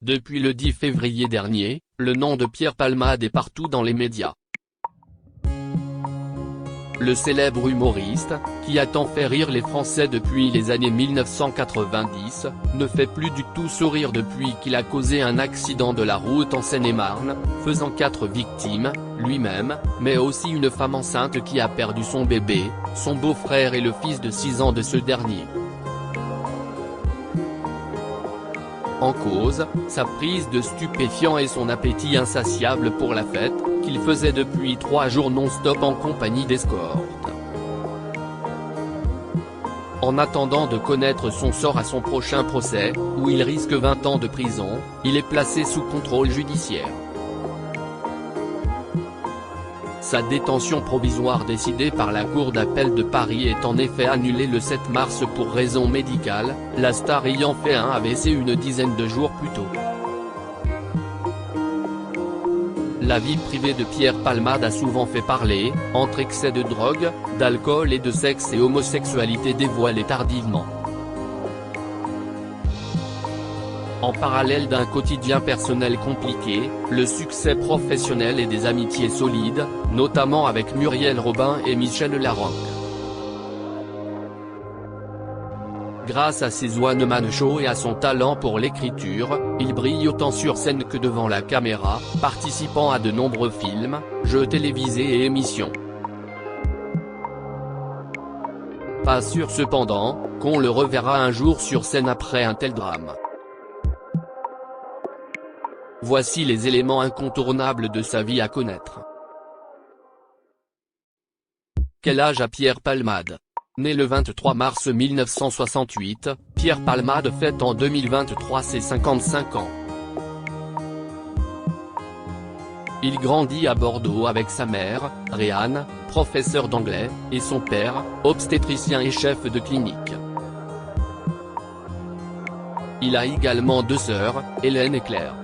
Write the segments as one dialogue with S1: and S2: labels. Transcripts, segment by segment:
S1: Depuis le 10 février dernier, le nom de Pierre Palmade est partout dans les médias. Le célèbre humoriste, qui a tant fait rire les Français depuis les années 1990, ne fait plus du tout sourire depuis qu'il a causé un accident de la route en Seine-et-Marne, faisant 4 victimes, lui-même, mais aussi une femme enceinte qui a perdu son bébé, son beau-frère et le fils de 6 ans de ce dernier. En cause, sa prise de stupéfiants et son appétit insatiable pour la fête, qu'il faisait depuis 3 jours non-stop en compagnie d'escortes. En attendant de connaître son sort à son prochain procès, où il risque 20 ans de prison, il est placé sous contrôle judiciaire. Sa détention provisoire décidée par la Cour d'appel de Paris est en effet annulée le 7 mars pour raison médicale, la star ayant fait un AVC une dizaine de jours plus tôt. La vie privée de Pierre Palmade a souvent fait parler, entre excès de drogue, d'alcool et de sexe et homosexualité dévoilée tardivement. En parallèle d'un quotidien personnel compliqué, le succès professionnel et des amitiés solides, notamment avec Muriel Robin et Michel Larocque. Grâce à ses one-man shows et à son talent pour l'écriture, il brille autant sur scène que devant la caméra, participant à de nombreux films, jeux télévisés et émissions. Pas sûr cependant, qu'on le reverra un jour sur scène après un tel drame. Voici les éléments incontournables de sa vie à connaître. Quel âge a Pierre Palmade? Né le 23 mars 1968, Pierre Palmade fête en 2023 ses 55 ans. Il grandit à Bordeaux avec sa mère, Réanne, professeure d'anglais, et son père, obstétricien et chef de clinique. Il a également 2 sœurs, Hélène et Claire.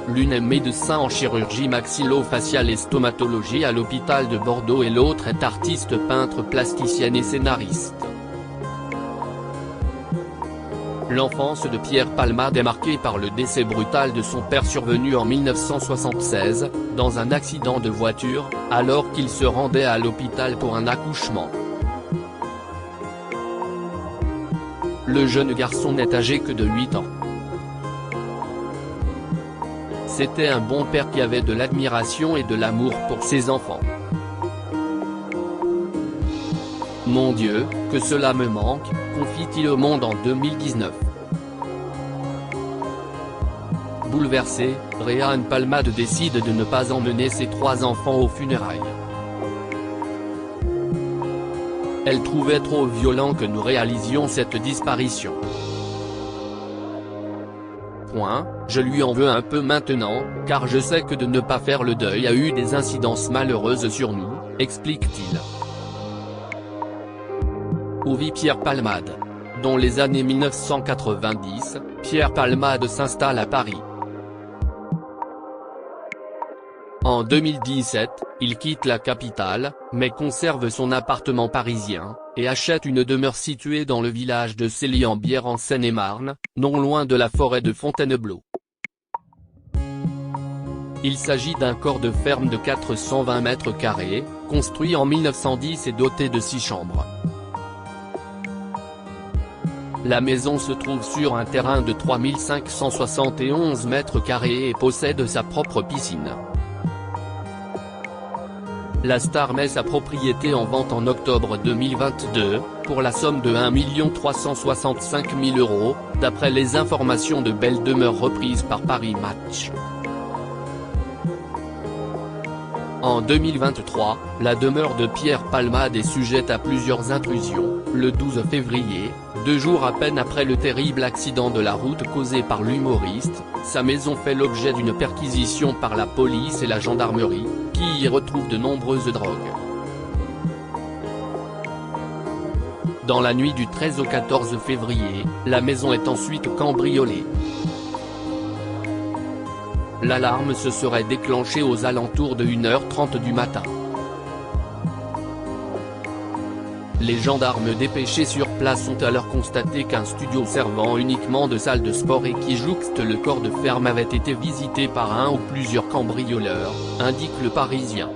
S1: L'une est médecin en chirurgie maxillo-faciale et stomatologie à l'hôpital de Bordeaux et l'autre est artiste peintre plasticienne et scénariste. L'enfance de Pierre Palmade est marquée par le décès brutal de son père survenu en 1976, dans un accident de voiture, alors qu'il se rendait à l'hôpital pour un accouchement. Le jeune garçon n'est âgé que de 8 ans. C'était un bon père qui avait de l'admiration et de l'amour pour ses enfants. Mon Dieu, que cela me manque, confie-t-il au Monde en 2019. Bouleversée, Réanne Palmade décide de ne pas emmener ses 3 enfants aux funérailles. Elle trouvait trop violent que nous réalisions cette disparition. Je lui en veux un peu maintenant, car je sais que de ne pas faire le deuil a eu des incidences malheureuses sur nous, explique-t-il. Où vit Pierre Palmade? Dans les années 1990, Pierre Palmade s'installe à Paris. En 2017, il quitte la capitale, mais conserve son appartement parisien, et achète une demeure située dans le village de Célie-en-Bière en Seine-et-Marne, non loin de la forêt de Fontainebleau. Il s'agit d'un corps de ferme de 420 mètres carrés, construit en 1910 et doté de 6 chambres. La maison se trouve sur un terrain de 3571 mètres carrés et possède sa propre piscine. La star met sa propriété en vente en octobre 2022, pour la somme de 1 365 000 €, d'après les informations de Belle Demeure reprises par Paris Match. En 2023, la demeure de Pierre Palmade est sujette à plusieurs intrusions. Le 12 février, 2 jours à peine après le terrible accident de la route causé par l'humoriste, sa maison fait l'objet d'une perquisition par la police et la gendarmerie, qui y retrouve de nombreuses drogues. Dans la nuit du 13 au 14 février, la maison est ensuite cambriolée. L'alarme se serait déclenchée aux alentours de 1h30 du matin. Les gendarmes dépêchés sur place ont alors constaté qu'un studio servant uniquement de salle de sport et qui jouxte le corps de ferme avait été visité par un ou plusieurs cambrioleurs, indique Le Parisien.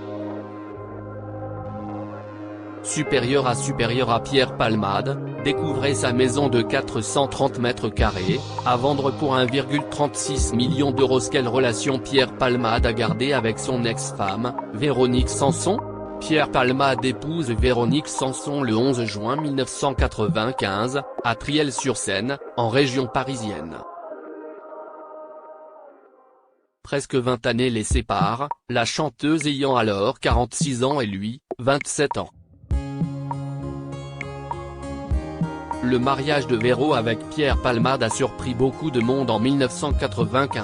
S1: Supérieur à Pierre Palmade, découvrait sa maison de 430 mètres carrés, à vendre pour 1,36 million d'euros. Quelle relation Pierre Palmade a gardée avec son ex-femme, Véronique Sanson? Pierre Palmade épouse Véronique Sanson le 11 juin 1995, à Triel-sur-Seine, en région parisienne. Presque 20 années les séparent, la chanteuse ayant alors 46 ans et lui, 27 ans. Le mariage de Véro avec Pierre Palmade a surpris beaucoup de monde en 1995.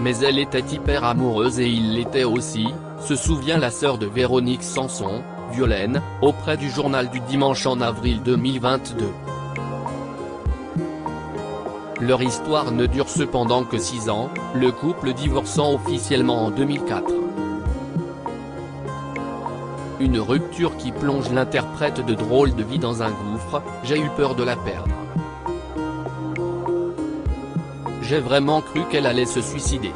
S1: Mais elle était hyper amoureuse et il l'était aussi, se souvient la sœur de Véronique Sanson, Violaine, auprès du Journal du Dimanche en avril 2022. Leur histoire ne dure cependant que 6 ans, le couple divorçant officiellement en 2004. Une rupture qui plonge l'interprète de Drôle de vie dans un gouffre, j'ai eu peur de la perdre. J'ai vraiment cru qu'elle allait se suicider.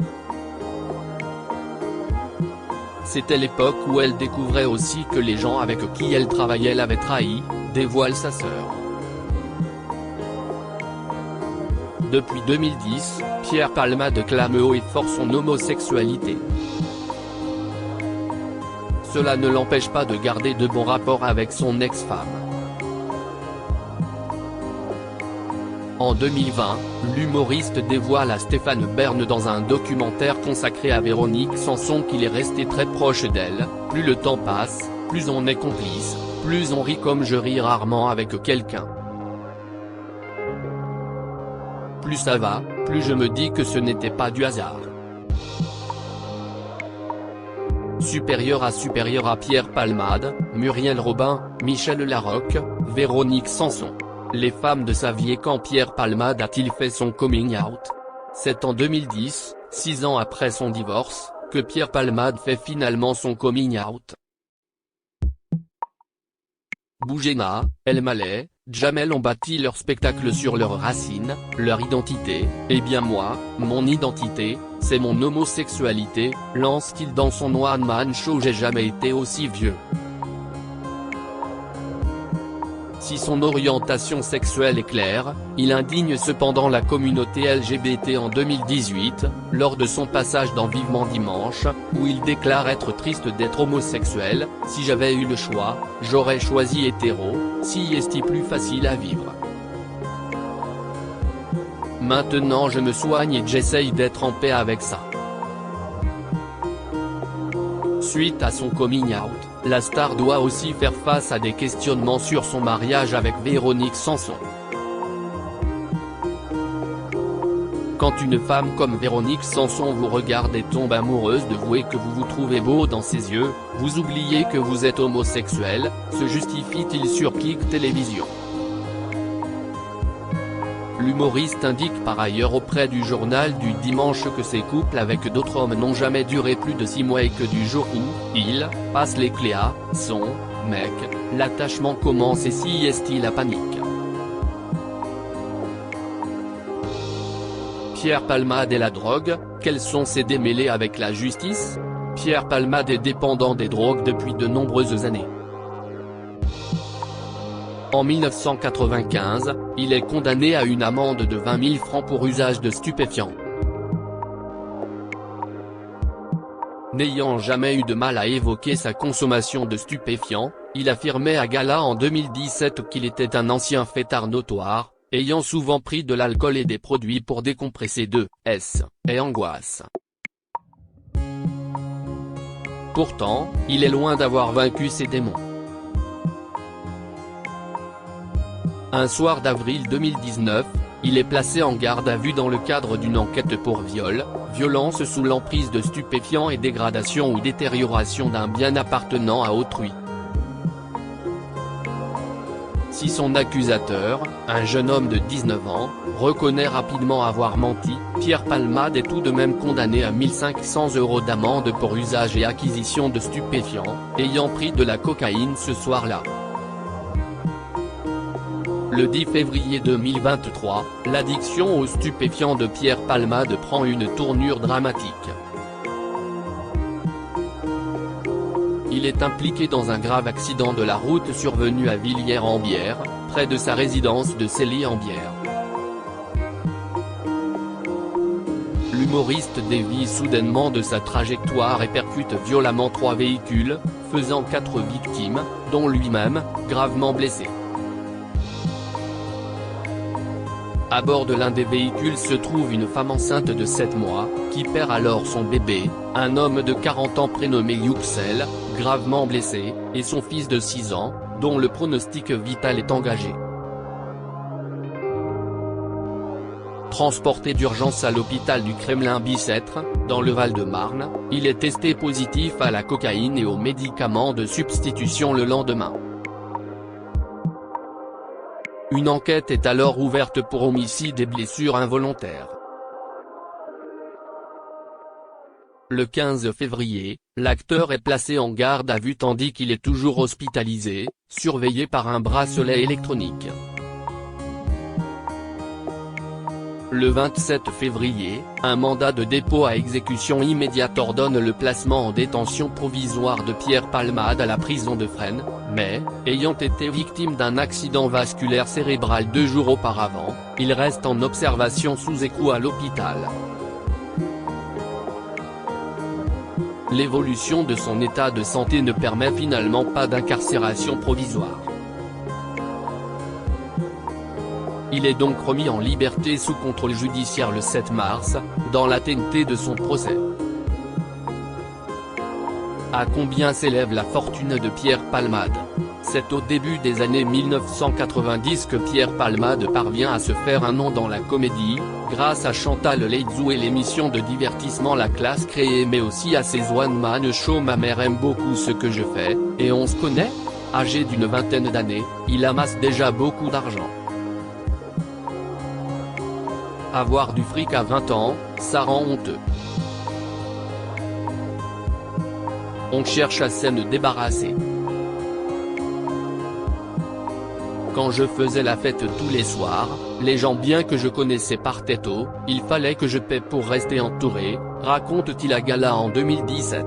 S1: C'était l'époque où elle découvrait aussi que les gens avec qui elle travaillait l'avaient trahi, dévoile sa sœur. Depuis 2010, Pierre Palmade clame haut et fort son homosexualité. Cela ne l'empêche pas de garder de bons rapports avec son ex-femme. En 2020, l'humoriste dévoile à Stéphane Bern dans un documentaire consacré à Véronique Sanson qu'il est resté très proche d'elle. Plus le temps passe, plus on est complice, plus on rit comme je ris rarement avec quelqu'un. Plus ça va, plus je me dis que ce n'était pas du hasard. Supérieur à Pierre Palmade, Muriel Robin, Michel Larocque, Véronique Sanson. Les femmes de sa vie. Et quand Pierre Palmade a-t-il fait son coming out? C'est en 2010, 6 ans après son divorce, que Pierre Palmade fait finalement son coming out. Bougena, El Malais, Jamel ont bâti leur spectacle sur leurs racines, leur identité. Eh bien moi, mon identité, c'est mon homosexualité, lance-t-il dans son one-man show. J'ai jamais été aussi vieux. Si son orientation sexuelle est claire, il indigne cependant la communauté LGBT en 2018, lors de son passage dans Vivement Dimanche, où il déclare être triste d'être homosexuel. Si j'avais eu le choix, j'aurais choisi hétéro, si est plus facile à vivre. Maintenant je me soigne et j'essaye d'être en paix avec ça. Suite à son coming out, la star doit aussi faire face à des questionnements sur son mariage avec Véronique Sanson. Quand une femme comme Véronique Sanson vous regarde et tombe amoureuse de vous et que vous vous trouvez beau dans ses yeux, vous oubliez que vous êtes homosexuel, se justifie-t-il sur Kik Télévision. L'humoriste indique par ailleurs auprès du Journal du Dimanche que ses couples avec d'autres hommes n'ont jamais duré plus de 6 mois et que du jour où il passe les clés à son mec, l'attachement commence. Et si est-il la panique? Pierre Palmade et la drogue, quels sont ses démêlés avec la justice? Pierre Palmade est dépendant des drogues depuis de nombreuses années. En 1995, il est condamné à une amende de 20 000 francs pour usage de stupéfiants. N'ayant jamais eu de mal à évoquer sa consommation de stupéfiants, il affirmait à Gala en 2017 qu'il était un ancien fêtard notoire, ayant souvent pris de l'alcool et des produits pour décompresser de S et angoisse. Pourtant, il est loin d'avoir vaincu ses démons. Un soir d'avril 2019, il est placé en garde à vue dans le cadre d'une enquête pour viol, violence sous l'emprise de stupéfiants et dégradation ou détérioration d'un bien appartenant à autrui. Si son accusateur, un jeune homme de 19 ans, reconnaît rapidement avoir menti, Pierre Palmade est tout de même condamné à 1 500 € d'amende pour usage et acquisition de stupéfiants, ayant pris de la cocaïne ce soir-là. Le 10 février 2023, l'addiction aux stupéfiants de Pierre Palmade prend une tournure dramatique. Il est impliqué dans un grave accident de la route survenu à Villiers-en-Bière, près de sa résidence de Célie-en-Bière. L'humoriste dévie soudainement de sa trajectoire et percute violemment 3 véhicules, faisant 4 victimes, dont lui-même, gravement blessé. À bord de l'un des véhicules se trouve une femme enceinte de 7 mois, qui perd alors son bébé, un homme de 40 ans prénommé Yüksel, gravement blessé, et son fils de 6 ans, dont le pronostic vital est engagé. Transporté d'urgence à l'hôpital du Kremlin-Bicêtre, dans le Val-de-Marne, il est testé positif à la cocaïne et aux médicaments de substitution le lendemain. Une enquête est alors ouverte pour homicide et blessures involontaires. Le 15 février, l'acteur est placé en garde à vue tandis qu'il est toujours hospitalisé, surveillé par un bracelet électronique. Le 27 février, un mandat de dépôt à exécution immédiate ordonne le placement en détention provisoire de Pierre Palmade à la prison de Fresnes, mais, ayant été victime d'un accident vasculaire cérébral 2 jours auparavant, il reste en observation sous écrou à l'hôpital. L'évolution de son état de santé ne permet finalement pas d'incarcération provisoire. Il est donc remis en liberté sous contrôle judiciaire le 7 mars, dans l'attente de son procès. À combien s'élève la fortune de Pierre Palmade? C'est au début des années 1990 que Pierre Palmade parvient à se faire un nom dans la comédie, grâce à Chantal Latsou et l'émission de divertissement La Classe créée mais aussi à ses one-man show Ma mère aime beaucoup ce que je fais, et on se connaît? Âgé d'une vingtaine d'années, il amasse déjà beaucoup d'argent. Avoir du fric à 20 ans, ça rend honteux. On cherche à s'en débarrasser. Quand je faisais la fête tous les soirs, les gens bien que je connaissais partaient tôt, il fallait que je paie pour rester entouré, raconte-t-il à Gala en 2017.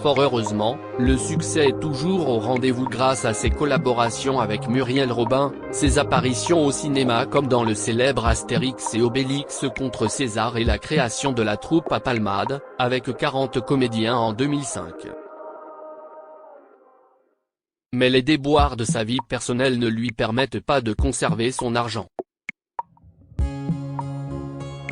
S1: Fort heureusement, le succès est toujours au rendez-vous grâce à ses collaborations avec Muriel Robin, ses apparitions au cinéma comme dans le célèbre Astérix et Obélix contre César et la création de la troupe à Palmade, avec 40 comédiens en 2005. Mais les déboires de sa vie personnelle ne lui permettent pas de conserver son argent.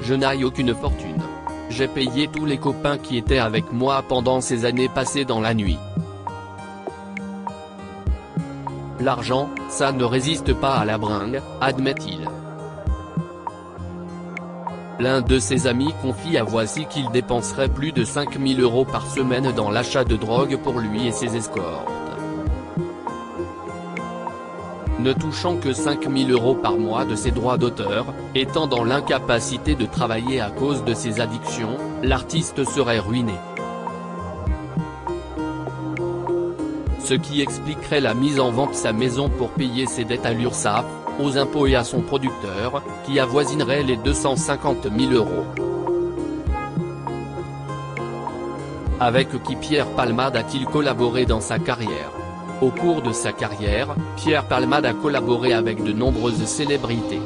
S1: Je n'ai aucune fortune. J'ai payé tous les copains qui étaient avec moi pendant ces années passées dans la nuit. L'argent, ça ne résiste pas à la bringue, admet-il. L'un de ses amis confie à Voici qu'il dépenserait plus de 5 000 € par semaine dans l'achat de drogue pour lui et ses escortes. Ne touchant que 5 000 € par mois de ses droits d'auteur, étant dans l'incapacité de travailler à cause de ses addictions, l'artiste serait ruiné. Ce qui expliquerait la mise en vente de sa maison pour payer ses dettes à l'URSSAF, aux impôts et à son producteur, qui avoisinerait les 250 000 €. Avec qui Pierre Palmade a-t-il collaboré dans sa carrière? Au cours de sa carrière, Pierre Palmade a collaboré avec de nombreuses célébrités.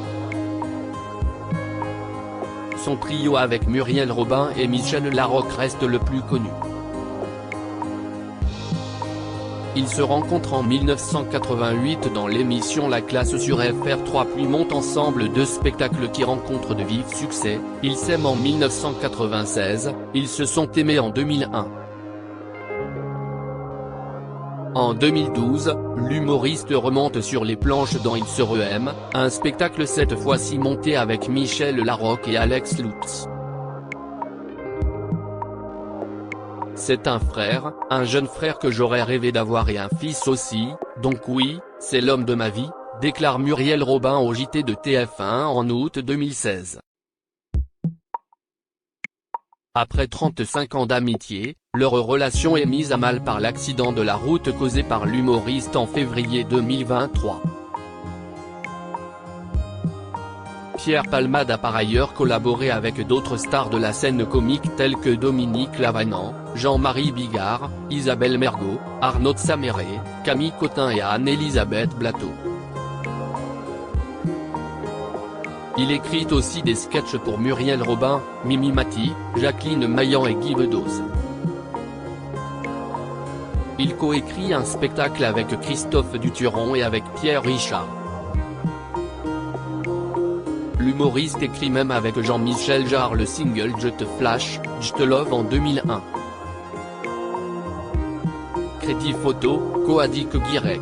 S1: Son trio avec Muriel Robin et Michel Larocque reste le plus connu. Ils se rencontrent en 1988 dans l'émission La Classe sur FR3 puis montent ensemble 2 spectacles qui rencontrent de vifs succès, ils s'aiment en 1996, ils se sont aimés en 2001. En 2012, l'humoriste remonte sur les planches dans Ils se re-aiment, un spectacle cette fois-ci monté avec Michel Larocque et Alex Lutz. c'est un frère, un jeune frère que j'aurais rêvé d'avoir et un fils aussi, donc oui, c'est l'homme de ma vie, déclare Muriel Robin au JT de TF1 en août 2016. Après 35 ans d'amitié, leur relation est mise à mal par l'accident de la route causé par l'humoriste en février 2023. Pierre Palmade a par ailleurs collaboré avec d'autres stars de la scène comique telles que Dominique Lavanant, Jean-Marie Bigard, Isabelle Mergo, Arnaud Saméret, Camille Cotin et Anne-Elisabeth Blateau. Il écrit aussi des sketchs pour Muriel Robin, Mimi Mati, Jacqueline Maillan et Guy Bedos. Il coécrit un spectacle avec Christophe Duturon et avec Pierre Richard. L'humoriste écrit même avec Jean-Michel Jarre le single Je te flash, Je te love en 2001. Crédit photo, Coadic Guirec.